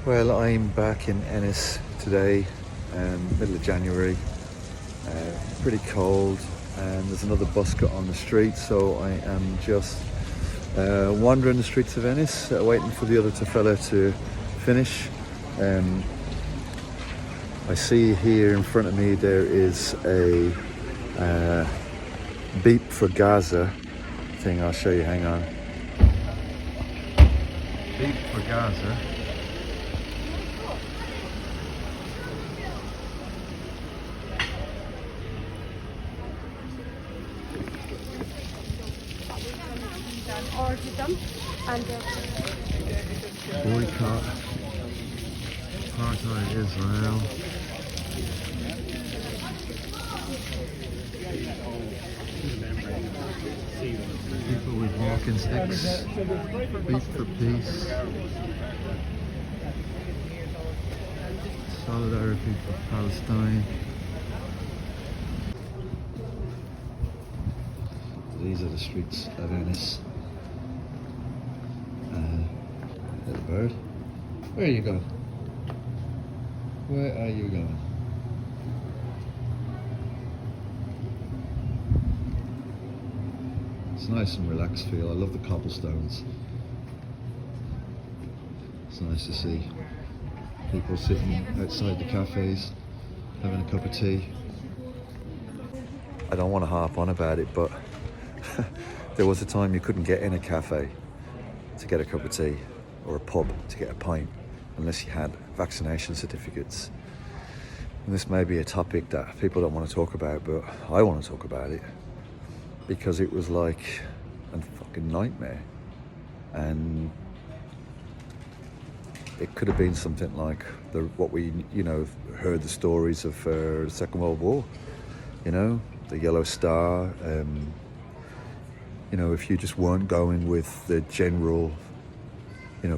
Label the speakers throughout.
Speaker 1: Well, I'm back in Ennis today, middle of January. Pretty cold, and there's another bus cut on the street, so I am just wandering the streets of Ennis, waiting for the other fella to finish. I see here in front of me there is a beep for Gaza thing. I'll show you, hang on. Beep for Gaza. Boycott apartheid Israel. People with walking sticks. Beat for peace. Solidarity for Palestine. These are the streets of Ennis. Little bird. Where are you going? Where are you going? It's nice and relaxed feel. I love the cobblestones. It's nice to see people sitting outside the cafes, having a cup of tea. I don't want to harp on about it, but there was a time you couldn't get in a cafe to get a cup of tea, or a pub to get a pint, unless you had vaccination certificates. And this may be a topic that people don't want to talk about, but I want to talk about it because it was like a fucking nightmare. And it could have been something like what we heard the stories of the Second World War, the Yellow Star. If you just weren't going with the general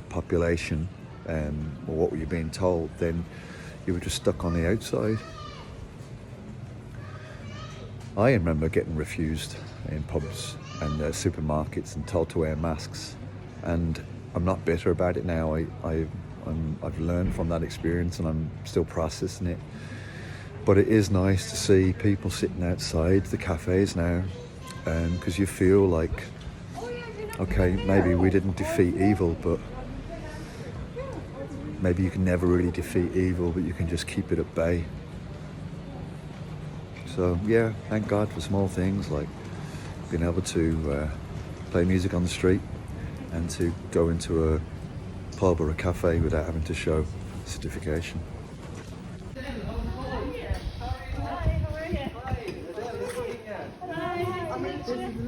Speaker 1: population, or what were you being told, then you were just stuck on the outside. I remember getting refused in pubs and supermarkets and told to wear masks, and I'm not bitter about it now. I've learned from that experience and I'm still processing it. But it is nice to see people sitting outside the cafes now, because you feel like, okay, maybe we didn't defeat evil, but maybe you can never really defeat evil, but you can just keep it at bay. So yeah, thank God for small things like being able to play music on the street and to go into a pub or a cafe without having to show certification.
Speaker 2: Oh,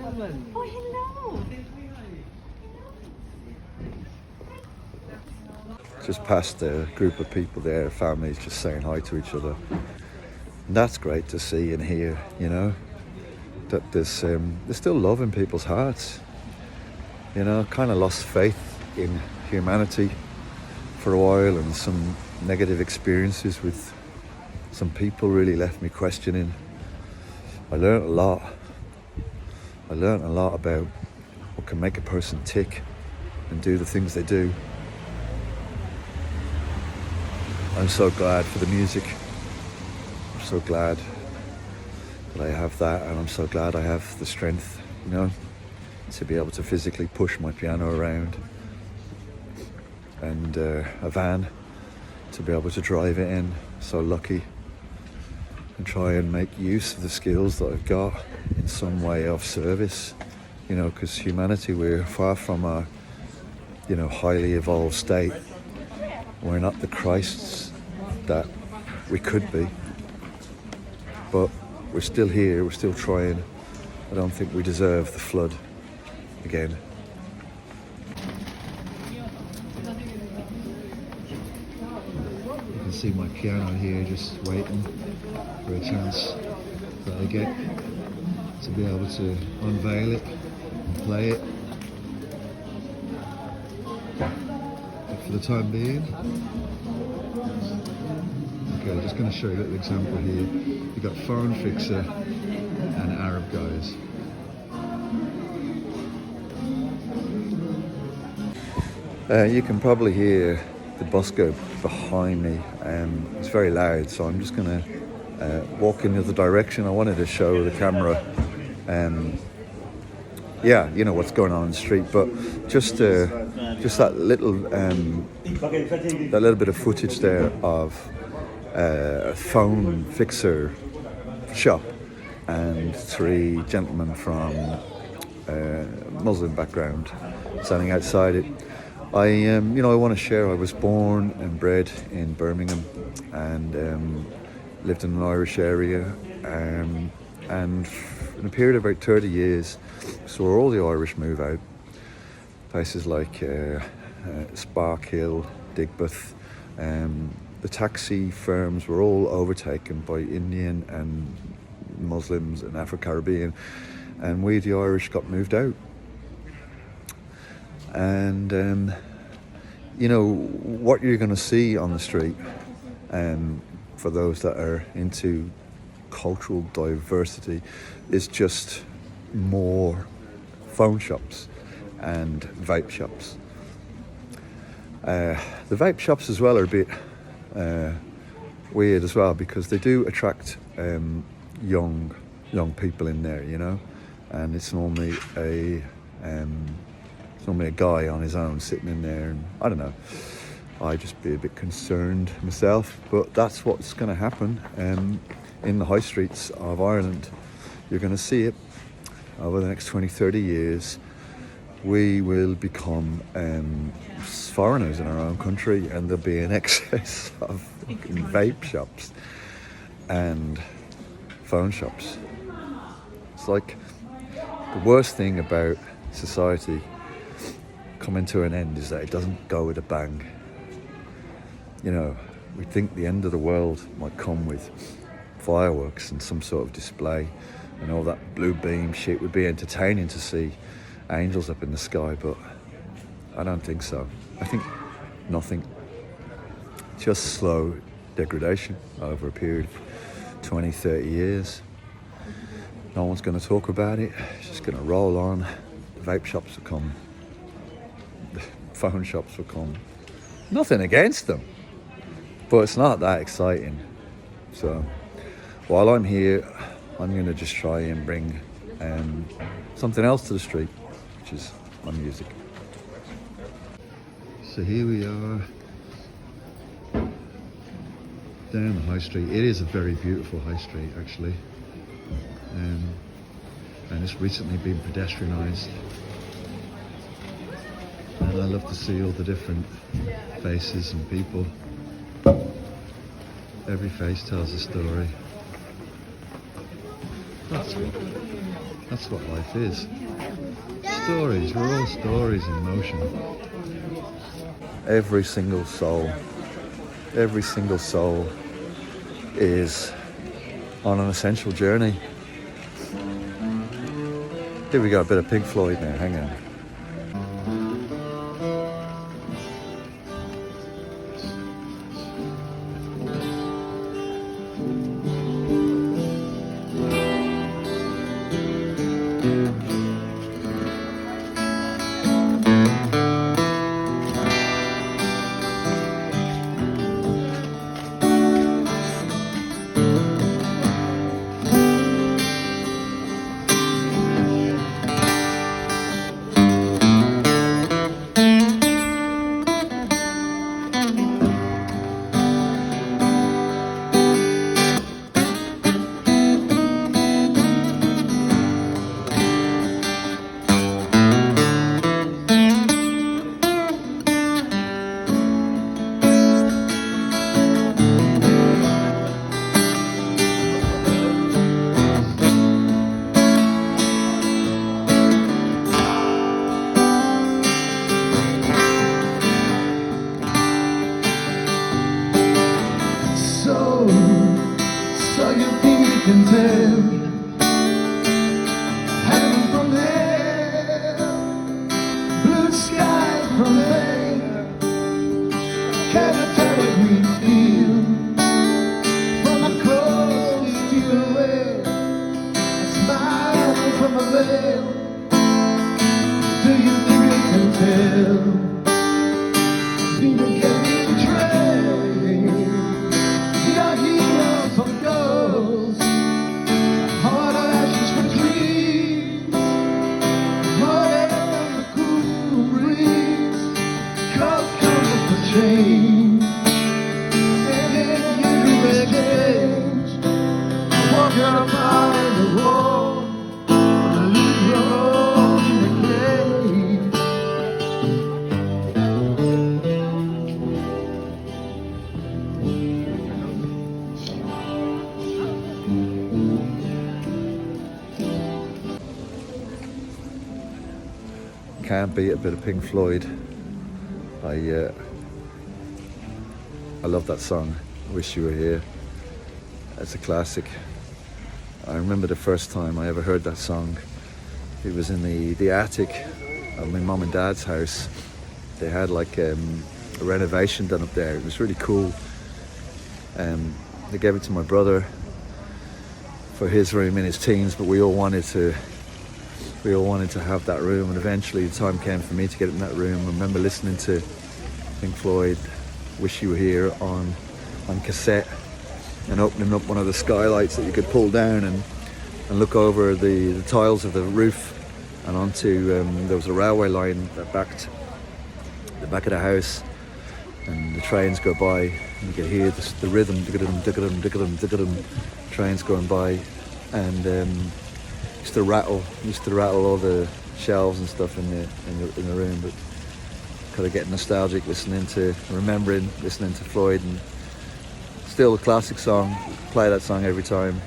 Speaker 2: hello.
Speaker 1: Just past a group of people there, families just saying hi to each other. And that's great to see and hear, that there's still love in people's hearts. Kind of lost faith in humanity for a while, and some negative experiences with some people really left me questioning. I learned a lot about what can make a person tick and do the things they do. I'm so glad for the music. I'm so glad that I have that, and I'm so glad I have the strength, to be able to physically push my piano around, and a van to be able to drive it in. So lucky. And try and make use of the skills that I've got in some way of service, because humanity, we're far from a highly evolved state. We're not the Christs that we could be, but we're still here, we're still trying. I don't think we deserve the flood again. You can see my piano here just waiting for a chance that I get to be able to unveil it and play it. But for the time being, okay, I'm just going to show you a little example here. You've got Foreign Fixer and Arab guys. You can probably hear the bus go behind me. It's very loud, so I'm just going to walk in the other direction. I wanted to show the camera, what's going on in the street, but just that little bit of footage there of a phone fixer shop and 3 gentlemen from Muslim background standing outside it. I want to share. I was born and bred in Birmingham and lived in an Irish area, and in a period of about 30 years, saw all the Irish move out. Places like Sparkhill, Digbeth. The taxi firms were all overtaken by Indian and Muslims and Afro-Caribbean, and we, the Irish, got moved out. And what you're going to see on the street, for those that are into cultural diversity, is just more phone shops and vape shops. The vape shops as well are a bit weird as well, because they do attract young people in there, and it's normally a guy on his own sitting in there, and I don't know, I'd just be a bit concerned myself, but that's what's going to happen in the high streets of Ireland. You're going to see it over the next 20-30 years. We will become foreigners in our own country, and there'll be an excess of vape shops and phone shops. It's like the worst thing about society coming to an end is that it doesn't go with a bang. We think the end of the world might come with fireworks and some sort of display, and all that blue beam shit would be entertaining to see angels up in the sky, but I don't think so. I think nothing. Just slow degradation over a period of 20-30 years. No one's going to talk about it. It's just going to roll on. The vape shops will come. The phone shops will come. Nothing against them, but it's not that exciting. So while I'm here, I'm going to just try and bring something else to the street, which is my music. So here we are down the high street. It is a very beautiful high street, actually, and it's recently been pedestrianised, and I love to see all the different faces and people. Every face tells a story. That's what life is. Stories. We're all stories in motion. Every single soul is on an essential journey. Here we go, a bit of Pink Floyd now, hang on.
Speaker 3: Do you think you can tell? Think you can
Speaker 1: And if you make change, walk up by the wall, leave your own in the cage. Can't beat a bit of Pink Floyd. I love that song, Wish You Were Here. It's a classic. I remember the first time I ever heard that song. It was in the attic of my mum and dad's house. They had like a renovation done up there. It was really cool. They gave it to my brother for his room in his teens, but we all wanted to have that room, and eventually the time came for me to get in that room. I remember listening to Pink Floyd, Wish You Were Here on cassette, and opening up one of the skylights that you could pull down and look over the tiles of the roof and onto, there was a railway line that backed the back of the house, and the trains go by, and you could hear the rhythm, digga-dum, trains going by, and used to rattle all the shelves and stuff in the room. But kind of getting nostalgic listening to Floyd, and still a classic song. Play that song every time.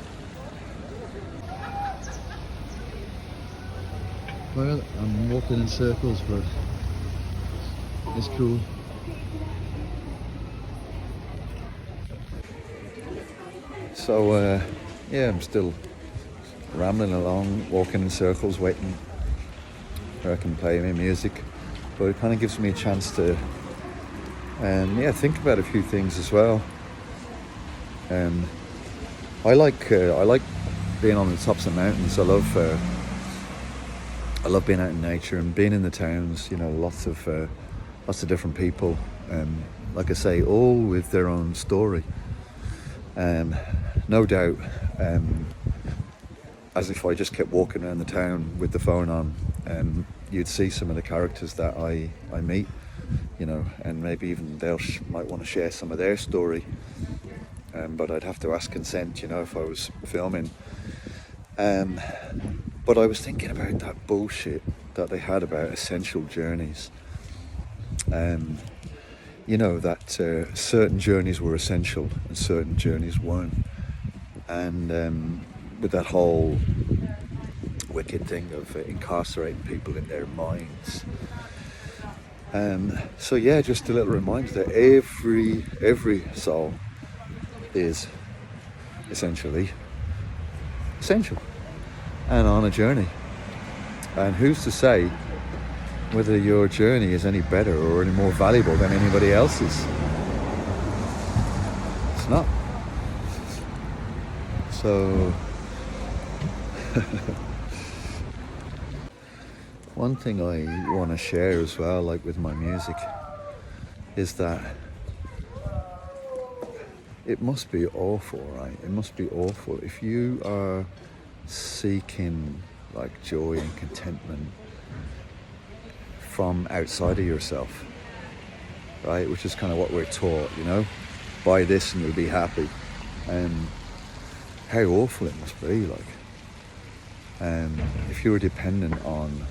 Speaker 1: Well, I'm walking in circles, but it's cool. So yeah, I'm still rambling along, walking in circles, waiting where I can play my music, but it kind of gives me a chance to think about a few things as well. I like being on the tops of mountains. I love being out in nature and being in the towns. You know, lots of different people, like I say, all with their own story. No doubt, as if I just kept walking around the town with the phone on, you'd see some of the characters that I meet, you know, and maybe even they might want to share some of their story, but I'd have to ask consent, you know, if I was filming. But I was thinking about that bullshit that they had about essential journeys. You know, that certain journeys were essential and certain journeys weren't. And with that whole wicked thing of incarcerating people in their minds. So yeah, just a little reminder that every soul is essentially essential and on a journey. And who's to say whether your journey is any better or any more valuable than anybody else's? It's not. So one thing I want to share as well, like with my music, is that it must be awful, right? It must be awful if you are seeking like joy and contentment from outside of yourself, right? Which is kind of what we're taught, you know, buy this and you'll be happy. And how awful it must be, like, if you were dependent on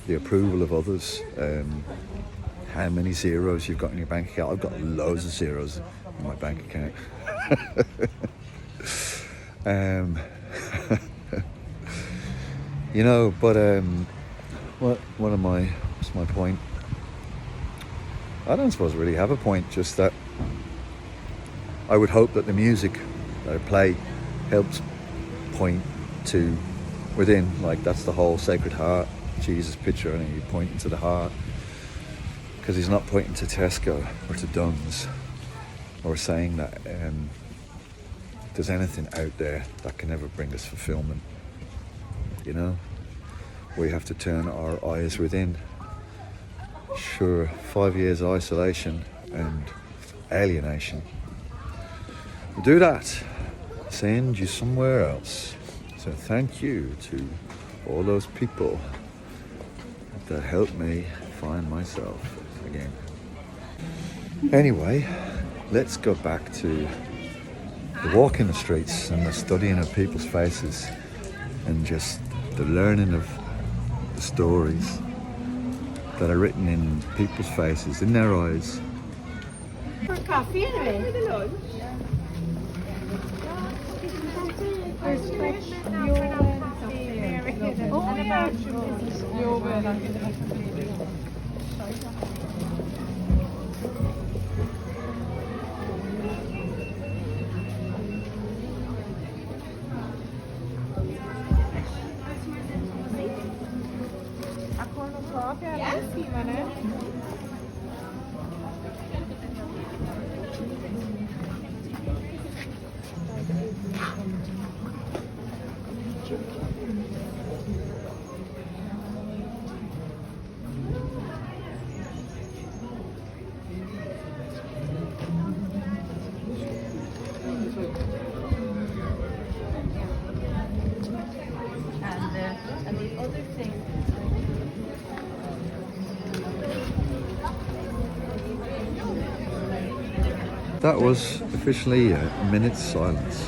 Speaker 1: the approval of others, how many zeros you've got in your bank account. I've got loads of zeros in my bank account. You know, but what's my point? I don't suppose I really have a point, just that I would hope that the music that I play helps point to within, like that's the whole Sacred Heart Jesus picture, and he's pointing to the heart, because he's not pointing to Tesco or to Dunn's or saying that there's anything out there that can ever bring us fulfillment, you know. We have to turn our eyes within. Sure, 5 years isolation and alienation will do that, send you somewhere else. So thank you to all those people that helped me find myself again. Anyway, let's go back to the walk in the streets and the studying of people's faces and just the learning of the stories that are written in people's faces, in their eyes.
Speaker 2: For coffee anyway. Oh yeah. And the other thing.
Speaker 1: That was officially a minute's silence.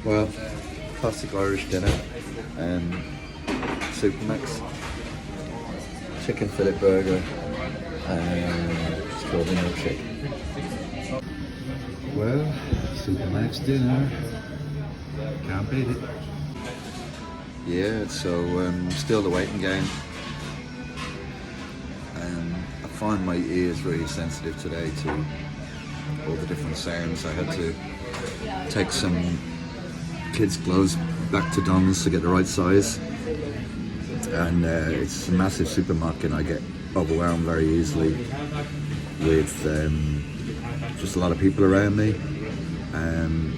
Speaker 1: Well, classic Irish dinner, Supermax, chicken fillet burger, and strawberry milkshake. Well, Supermax dinner, can't beat it. Yeah, so still the waiting game. I find my ears really sensitive today to all the different sounds. I had to take some kids' clothes back to Don's to get the right size, and it's a massive supermarket and I get overwhelmed very easily with just a lot of people around me, and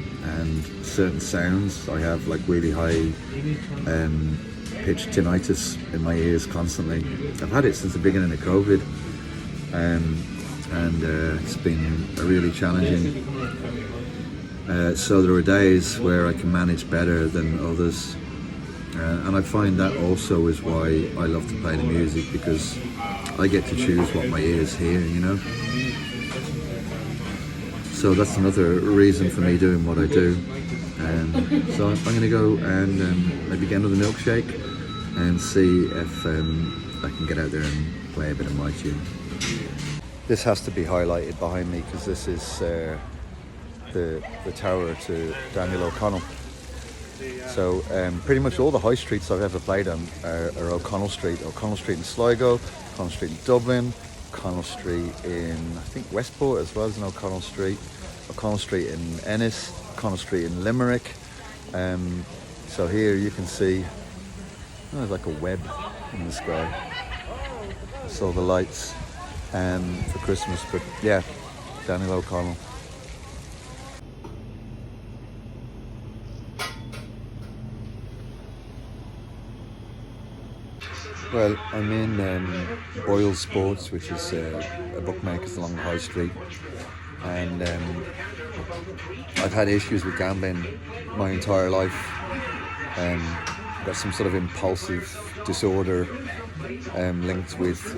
Speaker 1: certain sounds. I have like really high pitched tinnitus in my ears constantly. I've had it since the beginning of COVID, and it's been really challenging. So there are days where I can manage better than others, and I find that also is why I love to play the music, because I get to choose what my ears hear, you know. So that's another reason for me doing what I do. So I'm going to go and maybe get another milkshake and see if I can get out there and play a bit of my tune. This has to be highlighted behind me because this is the tower to Daniel O'Connell. So pretty much all the high streets I've ever played on are O'Connell Street. O'Connell Street in Sligo, O'Connell Street in Dublin, O'Connell Street in, I think, Westport as well as an O'Connell Street in Ennis, O'Connell Street in Limerick. So here you can see there's like a web in the sky. Saw the lights for Christmas, but yeah, Daniel O'Connell. Well, I'm in Boyle Sports, which is a bookmakers along the high street, and I've had issues with gambling my entire life. Got some sort of impulsive disorder linked with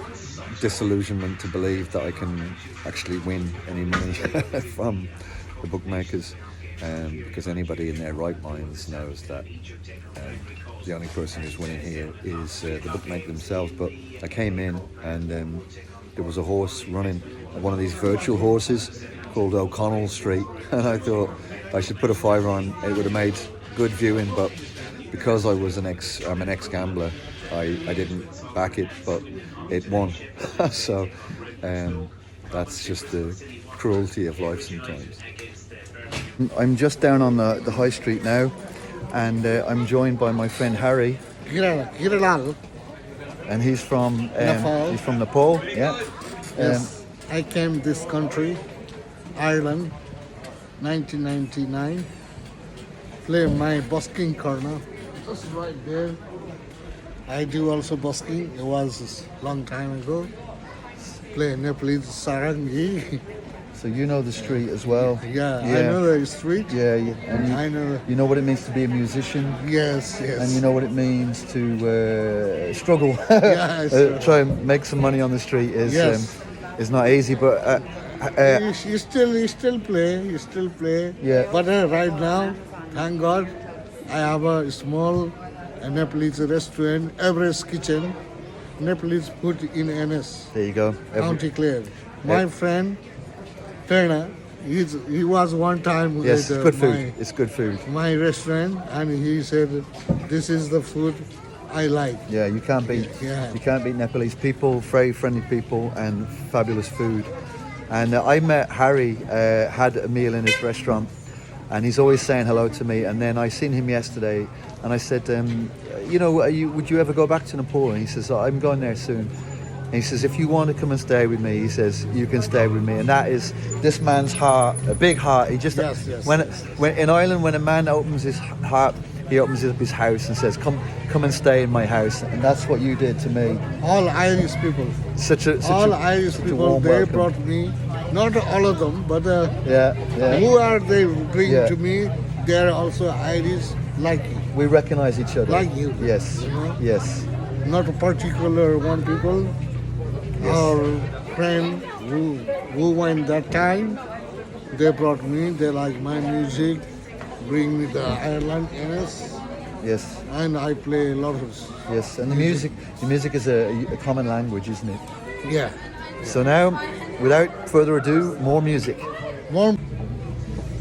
Speaker 1: disillusionment to believe that I can actually win any money from the bookmakers, because anybody in their right minds knows that the only person who's winning here is the bookmaker themselves. But I came in and there was a horse running, one of these virtual horses called O'Connell Street, and I thought I should put a fiver on. It would have made good viewing, but because I'm an ex-gambler, I didn't back it, but it won. So that's just the cruelty of life sometimes. I'm just down on the high street now, and I'm joined by my friend Harry. And he's from Nepal. Yeah.
Speaker 3: Yes, I came this country, Ireland, 1999. Play my busking corner, just right there. I do also busking. It was a long time ago. Play Nepalese sarangi.
Speaker 1: So you know the street as well.
Speaker 3: Yeah, I know the street.
Speaker 1: Yeah, and
Speaker 3: I know.
Speaker 1: you know what it means to be a musician.
Speaker 3: Yes, yes.
Speaker 1: And you know what it means to struggle.
Speaker 3: Yes.
Speaker 1: Try and make some money on the street is not easy, but
Speaker 3: You still play.
Speaker 1: Yeah.
Speaker 3: But right now, thank God, I have a small Nepalese restaurant, Everest Kitchen, Nepalese food in Ennis,
Speaker 1: there you go.
Speaker 3: County Clare. My friend, Terna, he was one time
Speaker 1: Yes,
Speaker 3: with
Speaker 1: it's good food. It's good food.
Speaker 3: my restaurant, and he said, "This is the food I like."
Speaker 1: Yeah, you can't beat Nepalese people, very friendly people, and fabulous food. And I met Harry, had a meal in his restaurant, and he's always saying hello to me. And then I seen him yesterday, and I said, you know, would you ever go back to Nepal? And he says, I'm going there soon. And he says, if you want to come and stay with me, he says, you can stay with me. And that is this man's heart, a big heart. He just when in Ireland, when a man opens his heart, he opens up his house and says, come and stay in my house. And that's what you did to me.
Speaker 3: All Irish people. Irish people, they
Speaker 1: welcome.
Speaker 3: brought me, not all of them, but
Speaker 1: Yeah.
Speaker 3: who are they bring
Speaker 1: Yeah.
Speaker 3: to me? They are also Irish like you,
Speaker 1: We recognize each other.
Speaker 3: like you.
Speaker 1: Yes.
Speaker 3: You know?
Speaker 1: Yes.
Speaker 3: Not a particular one people.
Speaker 1: Yes.
Speaker 3: Our friend who went that time, they brought me. They like my music, bring me to Ireland, Ennis,
Speaker 1: Yes.
Speaker 3: and I play a lot of.
Speaker 1: Yes. And the music is a common language, isn't it?
Speaker 3: Yeah.
Speaker 1: So now, without further ado, more music.
Speaker 3: More.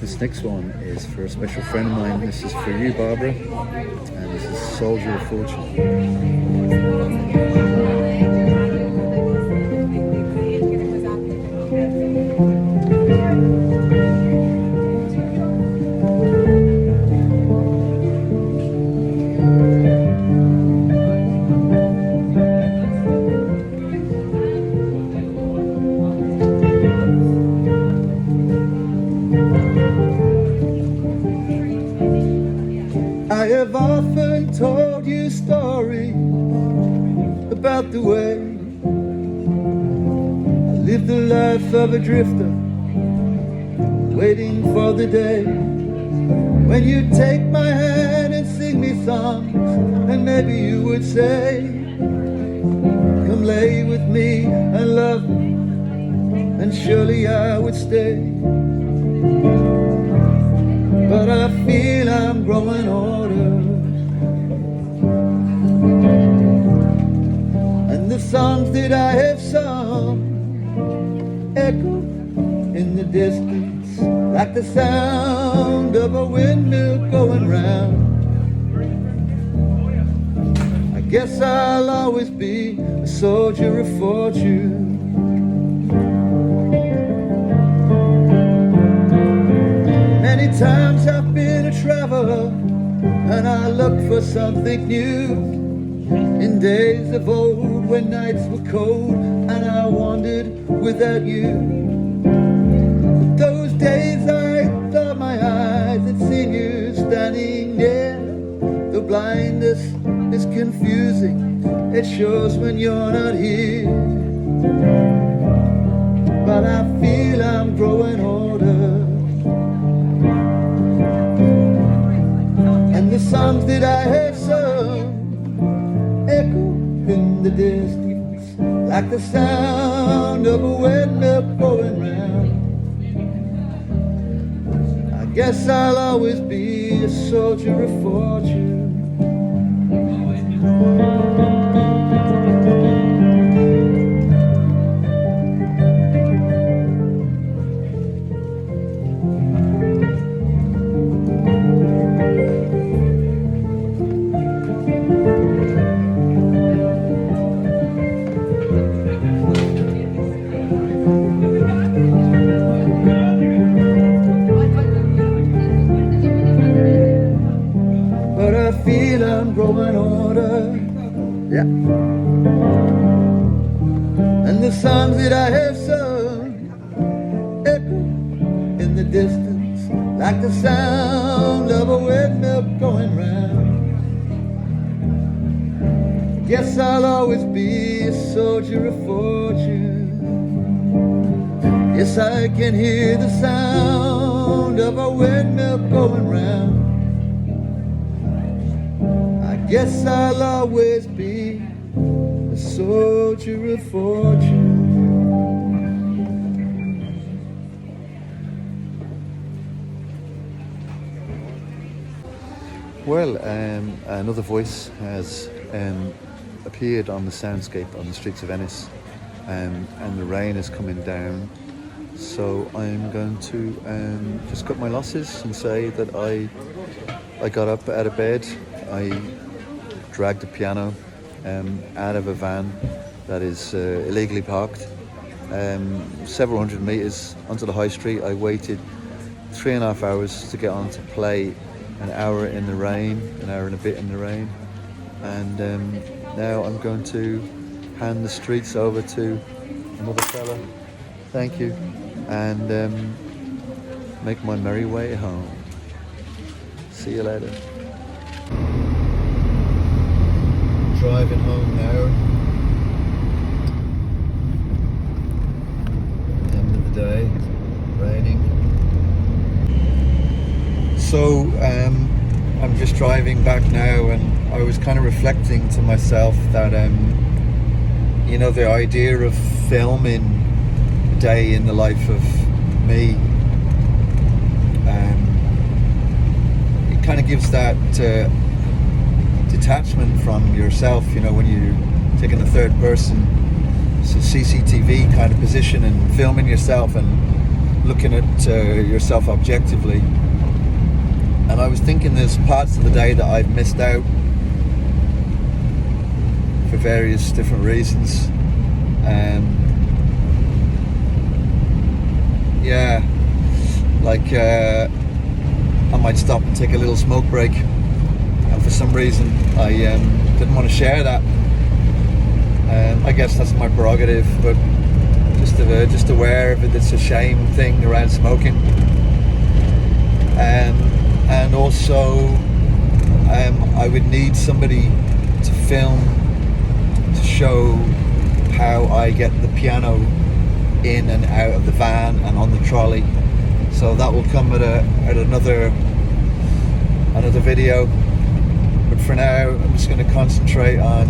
Speaker 1: This next one is for a special friend of mine. This is for you, Barbara. And this is Soldier of Fortune. I have often told you stories about the way I lived the life of a drifter, waiting for the day when you'd take my hand and sing me songs, and maybe you would say, come lay with me and love me, and surely I would stay. But I feel I'm growing older, and the songs that I have sung echo in the distance like the sound of a windmill going round. I guess I'll always be a soldier of fortune. Many times I've been a traveler, and I looked for something new. In days of old when nights were cold and I wandered without you. But those days I thought my eyes had seen you standing there. The blindness is confusing, it shows when you're not here. But I feel I'm growing older, and the songs that I have sung echo in the distance like the sound of a windmill going round. I guess I'll always be a soldier of fortune. But I feel I'm growing older, yeah. And the songs that I have sung echo in the distance like the sound of a windmill going round. Guess I'll always be a soldier of fortune. Yes, I can hear the sound of our windmill going round. I guess I'll always be a soldier of fortune. Well, another voice has appeared on the soundscape on the streets of Ennis, and the rain is coming down. So I'm going to just cut my losses and say that I got up out of bed. I dragged the piano out of a van that is illegally parked several hundred metres onto the high street. I waited 3.5 hours to get on to play an hour in the rain, an hour and a bit in the rain, and now I'm going to hand the streets over to another fella, thank you, and make my merry way home. See you later. Driving home now. End of the day, raining. So I'm just driving back now, and I was kind of reflecting to myself that you know, the idea of filming a day in the life of me, it kind of gives that detachment from yourself, you know, when you're taking the third person, it's a CCTV kind of position and filming yourself and looking at yourself objectively. And I was thinking there's parts of the day that I've missed out for various different reasons. Yeah, like I might stop and take a little smoke break, and for some reason I didn't want to share that. I guess that's my prerogative, but just aware of it. It's a shame thing around smoking. And also I would need somebody to film to show how I get the piano in and out of the van and on the trolley. So that will come at another video. But for now, I'm just going to concentrate on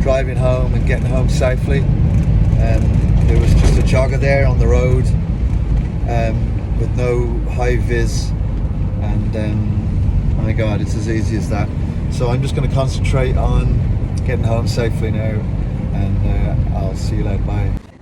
Speaker 1: driving home and getting home safely. There was just a jogger there on the road with no high vis, and oh my God, it's as easy as that. So I'm just going to concentrate on getting home safely now, and I'll see you later. Bye.